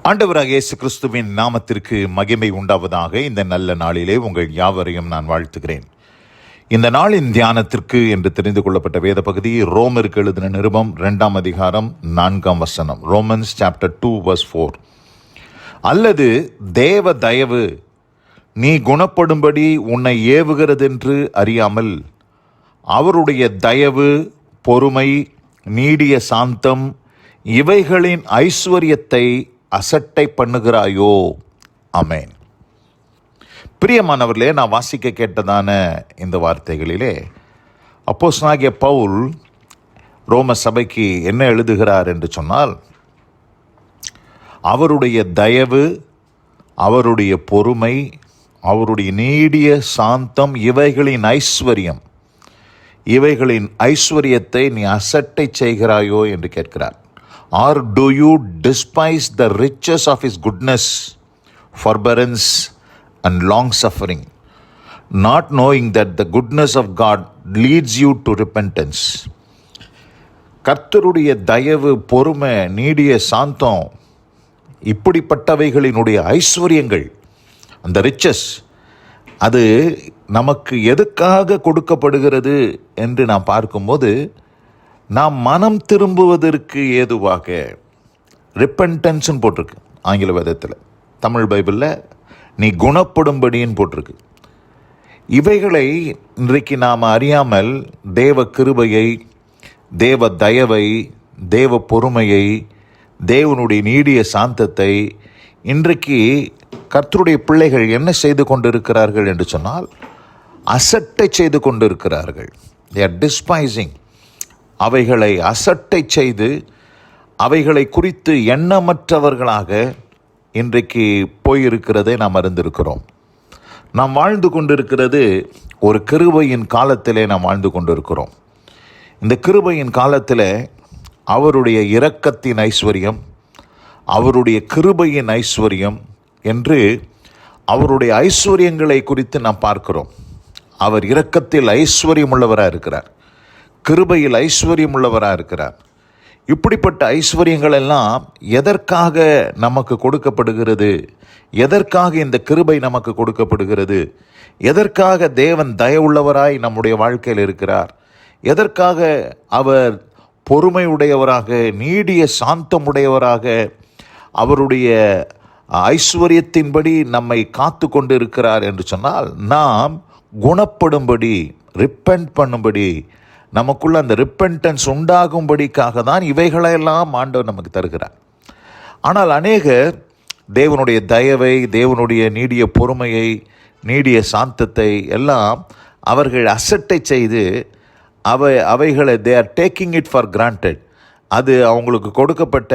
ஆண்டவராக இயேசு கிறிஸ்துவின் நாமத்திற்கு மகிமை உண்டாவதாக. இந்த நல்ல நாளிலே உங்கள் யாவரையும் நான் வாழ்த்துகிறேன். இந்த நாளின் தியானத்திற்கு என்று தெரிந்து கொள்ளப்பட்ட வேத பகுதி ரோமருக்கு எழுதின நிருபம் 2 அதிகாரம் 4 ரோமன்ஸ் சாப்டர் 2 verse 4. அல்லது தேவ தயவு நீ குணப்படும்படி உன்னை ஏவுகிறதென்று அறியாமல் அவருடைய தயவு, பொறுமை, நீடிய சாந்தம் இவைகளின் ஐஸ்வர்யத்தை அசட்டை பண்ணுகிறாயோ? ஆமென். பிரியமானவர்களே, நான் வாசிக்க கேட்டதான இந்த வார்த்தைகளிலே அப்போஸ்தலனாகிய பவுல் ரோம சபைக்கு என்ன எழுதுகிறார் என்று சொன்னால், அவருடைய தயவு, அவருடைய பொறுமை, அவருடைய நீடிய சாந்தம் இவைகளின் ஐஸ்வர்யத்தை நீ அசட்டை செய்கிறாயோ என்று கேட்கிறார். Or do you despise the riches of his goodness, forbearance and long suffering, not knowing that the goodness of God leads you to repentance? கர்த்தருடைய தயவு, பொறுமை, நீடிய சாந்தம் இப்படிப்பட்டவைகளினுடைய ஐஸ்வர்யங்கள், அந்த ரிச்சஸ், அது நமக்கு எதுக்காக கொடுக்கப்படுகிறது என்று நாம் பார்க்கும்போது, நாம் மனம் திரும்புவதற்கு ஏதுவாக, ரிப்பென்டன்ஸ்ன்னு போட்டிருக்கு ஆங்கில வேதத்தில். தமிழ் பைபிளில் நீ குணப்படும்படின்னு போட்டிருக்கு. இவைகளை இன்றைக்கு நாம் அறியாமல் தேவ கிருபையை, தேவ தயவை, தேவ பொறுமையை, தேவனுடைய நீடிய சாந்தத்தை இன்றைக்கு கர்த்தருடைய பிள்ளைகள் என்ன செய்து கொண்டிருக்கிறார்கள் என்று சொன்னால், அசட்டை செய்து கொண்டிருக்கிறார்கள். they are despising. அவைகளை அசட்டை செய்து அவைகளை குறித்து எண்ணமற்றவர்களாக இன்றைக்கு போயிருக்கிறதை நாம் அறிந்திருக்கிறோம். நாம் வாழ்ந்து கொண்டிருக்கிறது ஒரு கிருபையின் காலத்திலே நாம் வாழ்ந்து கொண்டிருக்கிறோம். இந்த கிருபையின் காலத்தில் அவருடைய இரக்கத்தின் ஐஸ்வர்யம், அவருடைய கிருபையின் ஐஸ்வர்யம் என்று அவருடைய ஐஸ்வர்யங்களை குறித்து நாம் பார்க்கிறோம். அவர் இரக்கத்தில் ஐஸ்வர்யம் உள்ளவராக இருக்கிறார், கிருபையில் ஐஸ்வர்யம் உள்ளவராக இருக்கிறார். இப்படிப்பட்ட ஐஸ்வர்யங்கள் எல்லாம் எதற்காக நமக்கு கொடுக்கப்படுகிறது? எதற்காக இந்த கிருபை நமக்கு கொடுக்கப்படுகிறது? எதற்காக தேவன் தயவுள்ளவராய் நம்முடைய வாழ்க்கையில் இருக்கிறார்? எதற்காக அவர் பொறுமை உடையவராக, நீடிய சாந்தம் உடையவராக, அவருடைய ஐஸ்வர்யத்தின்படி நம்மை காத்து கொண்டு இருக்கிறார் என்று சொன்னால், நாம் குணப்படும்படி, ரிப்பெண்ட் பண்ணும்படி, நமக்குள்ள அந்த ரிப்பென்டன்ஸ் உண்டாகும்படிக்காக தான் இவைகளெல்லாம் ஆண்டவர் நமக்கு தருகிறார். ஆனால் அநேகர் தேவனுடைய தயவை, தேவனுடைய நீடிய பொறுமையை, நீடிய சாந்தத்தை எல்லாம் அவர்கள் அசட்டை செய்து அவைகளை they are taking it for granted. அது அவங்களுக்கு கொடுக்கப்பட்ட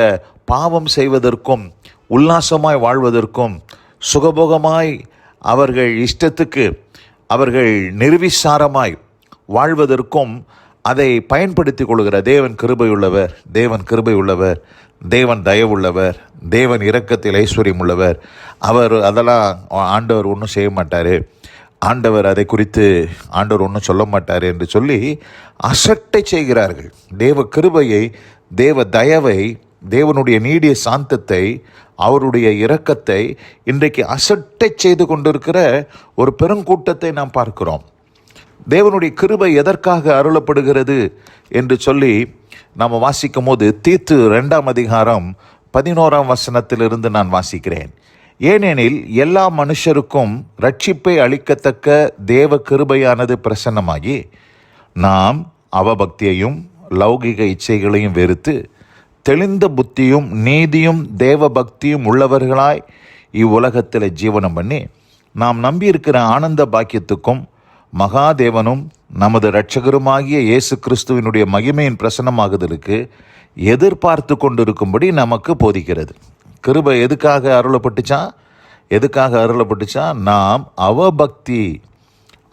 பாவம் செய்வதற்கும், உல்லாசமாய் வாழ்வதற்கும், சுகபோகமாய் அவர்கள் இஷ்டத்துக்கு அவர்கள் நிர்விசாரமாய் வாழ்வதற்கும் அதை பயன்படுத்தி கொள்கிற தேவன் கிருபையுள்ளவர், தேவன் கிருபையுள்ளவர், தேவன் தயவுள்ளவர், தேவன் இரக்கத்தில் ஐஸ்வர்யம் உள்ளவர், அவர் அதெல்லாம் ஆண்டவர் ஒன்றும் செய்ய மாட்டார், ஆண்டவர் அதை குறித்து ஆண்டவர் ஒன்றும் சொல்ல மாட்டார் என்று சொல்லி அசட்டை செய்கிறார்கள். தேவ கிருபையை, தேவ தயவை, தேவனுடைய நீடிய சாந்தத்தை, அவருடைய இரக்கத்தை இன்றைக்கு அசட்டை செய்து கொண்டிருக்கிற ஒரு பெருங்கூட்டத்தை நாம் பார்க்கிறோம். தேவனுடைய கிருபை எதற்காக அருளப்படுகிறது என்று சொல்லி நாம் வாசிக்கும் போது, தீத்து 2 அதிகாரம் 11 நான் வாசிக்கிறேன். ஏனெனில் எல்லா மனுஷருக்கும் ரட்சிப்பை அளிக்கத்தக்க தேவ கிருபையானது பிரசன்னமாகி, நாம் அவபக்தியையும் லௌகிக இச்சைகளையும் வெறுத்து தெளிந்த புத்தியும் நீதியும் தேவ பக்தியும் உள்ளவர்களாய் இவ்வுலகத்தில் ஜீவனம் பண்ணி, நாம் நம்பியிருக்கிற ஆனந்த பாக்கியத்துக்கும் மகாதேவனும் நமது இரட்சகருமாகிய இயேசு கிறிஸ்துவினுடைய மகிமையின் பிரசன்னமாகுதலுக்கு எதிர்பார்த்து கொண்டிருக்கும்படி நமக்கு போதிக்கிறது. கிருபை எதுக்காக அருளப்பட்டுச்சா? நாம் அவபக்தி,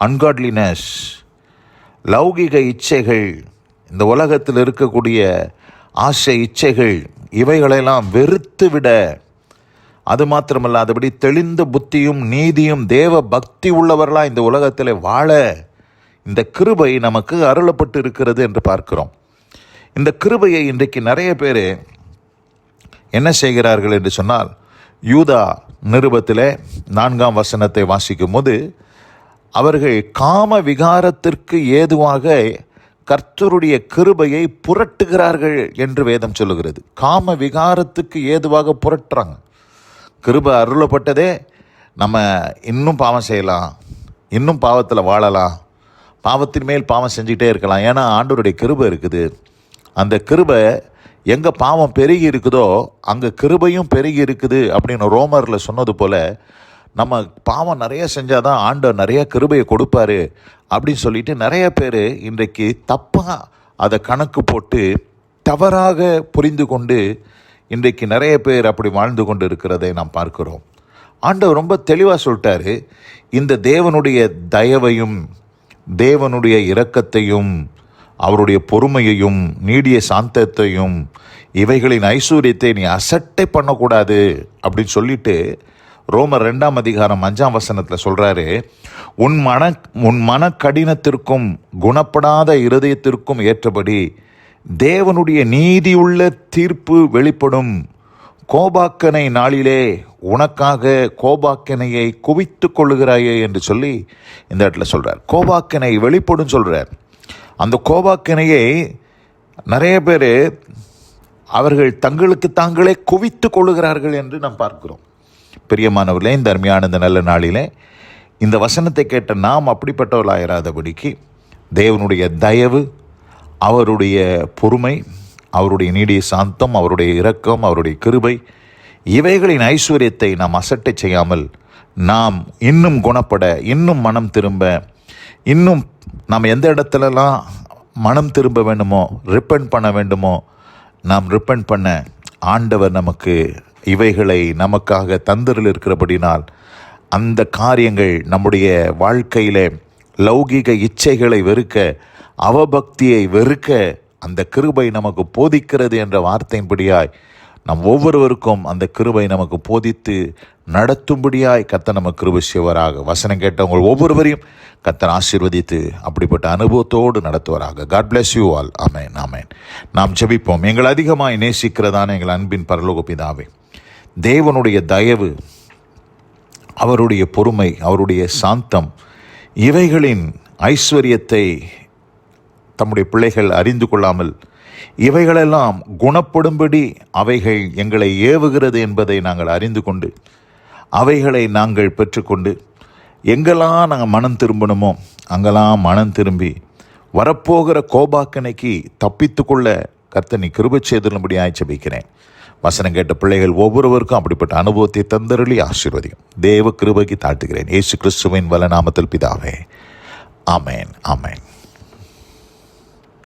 அன்காட்லினஸ், லௌகிக இச்சைகள், இந்த உலகத்தில் இருக்கக்கூடிய ஆசை இச்சைகள் இவைகளெல்லாம் வெறுத்து விட, அது மாத்திரமல்லாதபடி தெளிந்த புத்தியும் நீதியும் தேவ பக்தி உள்ளவர்களாக இந்த உலகத்தில் வாழ இந்த கிருபை நமக்கு அருளப்பட்டு இருக்கிறது என்று பார்க்கிறோம். இந்த கிருபையை இன்றைக்கு நிறைய பேர் என்ன செய்கிறார்கள் என்று சொன்னால், யூதா நிருபத்தில் 4ஆம் வசனத்தை வாசிக்கும் போது, அவர்கள் காம விகாரத்திற்கு ஏதுவாக கர்த்தருடைய கிருபையை புரட்டுகிறார்கள் என்று வேதம் சொல்லுகிறது. காம விகாரத்துக்கு ஏதுவாக புரட்டுறாங்க. கிருபை அருளப்பட்டதே நம்ம இன்னும் பாவம் செய்யலாம், இன்னும் பாவத்தில் வாழலாம், பாவத்தின் மேல் பாவம் செஞ்சுக்கிட்டே இருக்கலாம். ஏன்னா ஆண்டவருடைய கிருபை இருக்குது. அந்த கிருபை எங்கே பாவம் பெருகி இருக்குதோ அங்கே கிருபையும் பெருகி இருக்குது அப்படின்னு ரோமரில் சொன்னது போல், நம்ம பாவம் நிறைய செஞ்சால் தான் ஆண்டவர் நிறைய கிருபையை கொடுப்பாரு அப்படின்னு சொல்லிட்டு நிறைய பேர் இன்றைக்கு தப்பாக அதை கணக்கு போட்டு தவறாக புரிந்து கொண்டு இன்றைக்கு நிறைய பேர் அப்படி வாழ்ந்து கொண்டு இருக்கிறதை நாம் பார்க்கிறோம். ஆண்டவர் ரொம்ப தெளிவாக சொல்லிட்டாரு, இந்த தேவனுடைய தயவையும் தேவனுடைய இரக்கத்தையும் அவருடைய பொறுமையையும் நீடிய சாந்தத்தையும் இவைகளின் ஐஸ்வர்யத்தை நீ அசட்டை பண்ணக்கூடாது அப்படின்னு சொல்லிட்டு ரோமர் 2ஆம் அதிகாரம் 5ஆம் வசனத்தில் சொல்கிறாரு, உன் மன கடினத்திற்கும் குணப்படாத இருதயத்திற்கும் ஏற்றபடி தேவனுடைய நீதியுள்ள தீர்ப்பு வெளிப்படும். கோபாக்கனை நாளிலே உனக்காக கோபாக்கனையை குவித்து கொள்ளுகிறாயே என்று சொல்லி இந்த இடத்துல சொல்கிறார். கோபாக்கனை வெளிப்படும் சொல்கிறார். அந்த கோபாக்கனையை நிறைய பேர் அவர்கள் தங்களுக்கு தாங்களே குவித்து கொள்ளுகிறார்கள் என்று நாம் பார்க்கிறோம். பிரியமானவர்களே, இந்த அருமையான இந்த நல்ல நாளிலே இந்த வசனத்தை கேட்ட நாம் அப்படிப்பட்டவர்களாயிராதபடிக்கு தேவனுடைய தயவு, அவருடைய பொறுமை, அவருடைய நீடிய சாந்தம், அவருடைய இரக்கம், அவருடைய கிருபை, இவைகளின் ஐஸ்வர்யத்தை நாம் அசட்டை செய்யாமல் நாம் இன்னும் குணப்பட, இன்னும் மனம் திரும்ப, இன்னும் நாம் எந்த இடத்துலலாம் மனம் திரும்ப வேண்டுமோ, ரிப்பெண்ட் பண்ண வேண்டுமோ, நாம் ரிப்பெண்ட் பண்ண ஆண்டவர் நமக்கு இவைகளை நமக்காக தந்தரில் இருக்கிறபடினால் அந்த காரியங்கள் நம்முடைய வாழ்க்கையில் லௌகீக இச்சைகளை வெறுக்க, அவபக்தியை வெறுக்க அந்த கிருபை நமக்கு போதிக்கிறது என்ற வார்த்தையின்படியாய் நம் ஒவ்வொருவருக்கும் அந்த கிருபை நமக்கு போதித்து நடத்தும்படியாய் கர்த்தர் நமக்கு கிருபை செய்வாராக. வசனம் கேட்டவங்க ஒவ்வொருவரையும் கர்த்தர் ஆசீர்வதித்து அப்படிப்பட்ட அனுபவத்தோடு நடத்துவாராக. God bless you all. Amen, amen. நாம் ஜெபிப்போம். எங்கள் அதிகமாய் நேசிக்கிறதான எங்கள் அன்பின் பரலோக பிதாவே, தேவனுடைய தயவு, அவருடைய பொறுமை, அவருடைய சாந்தம், இவைகளின் ஐஸ்வர்யத்தை தம்முடைய பிள்ளைகள் அறிந்து கொள்ளாமல் இவைகளெல்லாம் குணப்படும்படி அவைகள் எங்களை ஏவுகிறது என்பதை நாங்கள் அறிந்து கொண்டு அவைகளை நாங்கள் பெற்றுக்கொண்டு எங்கெல்லாம் நாங்கள் மனம் திரும்பணுமோ அங்கெல்லாம் மனம் திரும்பி வரப்போகிற கோபாக்கனைக்கு தப்பித்து கொள்ள கர்த்தர் நீ கிருபை செய்துள்ளபடி ஜெபிக்கிறேன். வசனம் கேட்ட பிள்ளைகள் ஒவ்வொருவருக்கும் அப்படிப்பட்ட அனுபவத்தை தந்தருளி ஆசீர்வதியும். தேவ கிருபைக்கு தாழ்த்துகிறேன். இயேசு கிறிஸ்துவின் வல்ல நாமத்தில் பிதாவே. ஆமென், ஆமென்.